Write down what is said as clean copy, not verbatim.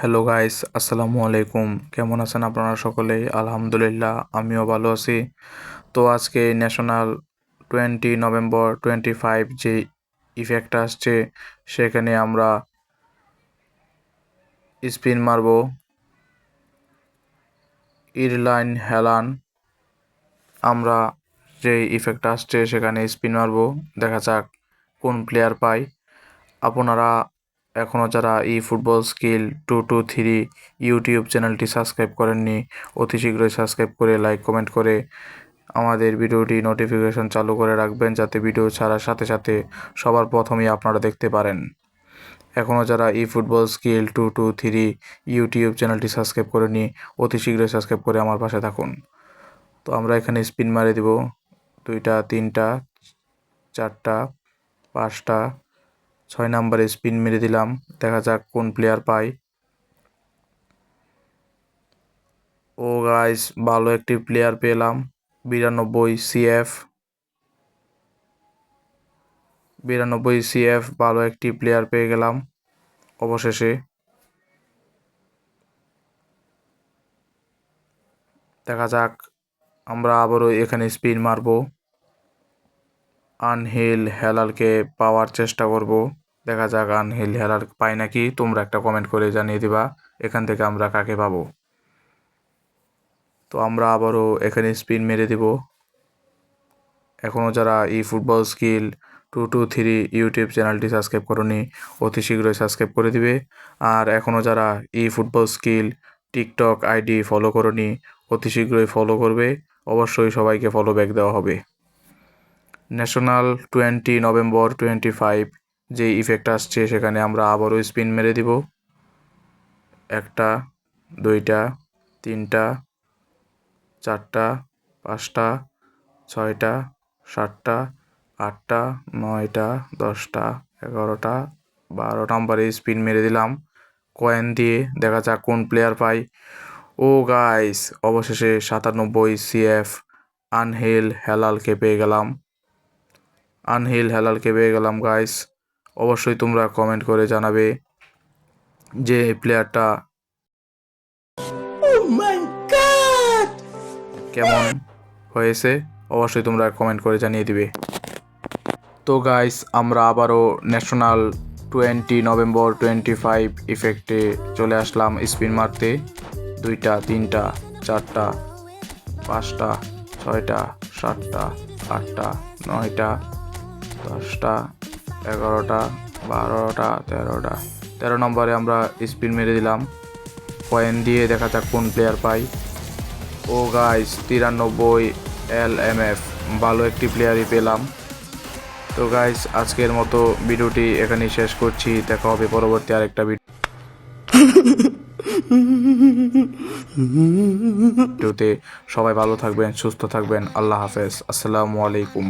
Hello guys, আসসালামু আলাইকুম। কেমন আছেন আপনারা সকলেই? আলহামদুলিল্লাহ, আমিও ভালো আছি। তো আজকে ন্যাশনাল 20 নভেম্বর 25 যে ইফেক্টটা আসছে, সেখানে আমরা স্পিন মারব। ইরলাইন হ্যালান, আমরা যে ইফেক্টটা আসছে সেখানে স্পিন মারব, দেখা যাক কোন প্লেয়ার পাই। আপনারা এখনও যারা ফুটবল স্কিল 223 ইউটিউব চ্যানেলটি সাবস্ক্রাইব করেননি, অতি শীঘ্রই সাবস্ক্রাইব করে লাইক কমেন্ট করে আমাদের ভিডিওটি নোটিফিকেশন চালু করে রাখবেন, যাতে ভিডিও ছাড়ার সাথে সাথে সবার প্রথমেই আপনারা দেখতে পারেন। এখনও যারা ফুটবল স্কিল 223 ইউটিউব চ্যানেলটি সাবস্ক্রাইব করেনি, অতি শীঘ্রই সাবস্ক্রাইব করে আমার পাশে থাকুন। তো আমরা এখানে স্পিন মারে দিব 2টা 3টা 4টা 5টা 6 নম্বরে স্পিন মেরে দিলাম, দেখা যাক কোন প্লেয়ার পাই। ও গাইস, ভালো একটি প্লেয়ার পেলাম, 92 সিএফ, ভালো একটি প্লেয়ার পেয়ে গেলাম অবশেষে। দেখা যাক, আমরা আবারও এখানে স্পিন মারব, আনহিল হেলালকে পাওয়ার চেষ্টা করব। দেখা যাক আনহিল হেলাল পাই নাকি, তোমরা একটা কমেন্ট করে জানিয়ে দিবা এখান থেকে আমরা কাকে পাবো। তো আমরা আবারও এখানে স্পিন মেরে দিব। এখনও যারা ফুটবল স্কিল 223 ইউটিউব চ্যানেলটি সাবস্ক্রাইব করনি, অতি শীঘ্রই সাবস্ক্রাইব করে দিবে। আর এখনও যারা football skill TikTok ID follow করনি, অতি শীঘ্রই ফলো করবে। অবশ্যই সবাইকে ফলো ব্যাক দেওয়া হবে। ন্যাশনাল 20 নভেম্বর 25 যে ইফেক্ট আসছে সেখানে আমরা আবারও স্পিন মেরে দিব। 1টা 2টা 3টা 4টা 5টা 6টা 7টা 8টা 9টা 10টা 11টা 12 নম্বরে স্পিন মেরে দিলাম কয়েন দিয়ে, দেখা যাক কোন প্লেয়ার পাই। ও গাইস, অবশেষে 97 সিএফ আনহিল হেলালকে পেয়ে গেলাম গাইস। অবশ্যই তোমরা কমেন্ট করে জানাবে যে প্লেয়ারটা কেমন হয়েছে, অবশ্যই তোমরা কমেন্ট করে জানিয়ে দিবে। তো গাইস, আমরা আবারও ন্যাশনাল 20 নভেম্বর 25 ইফেক্টে চলে আসলাম স্পিন মারতে। 2টা 3টা 4টা 5টা 6টা 7টা 8টা 9টা 10টা 11টা 12টা 13 নম্বরে আমরা স্পিন মেরে দিলাম কয়েন দিয়ে, দেখা যাক কোন প্লেয়ার পাই। ও গাইস, 93 LMF, ভালো একটি প্লেয়ারই পেলাম। তো গাইস, আজকের মতো ভিডিওটি এখানেই শেষ করছি। দেখা হবে পরবর্তী আরেকটা ভিডিওতে। সবাই ভালো থাকবেন, সুস্থ থাকবেন। আল্লাহ হাফেজ, আসসালামু আলাইকুম।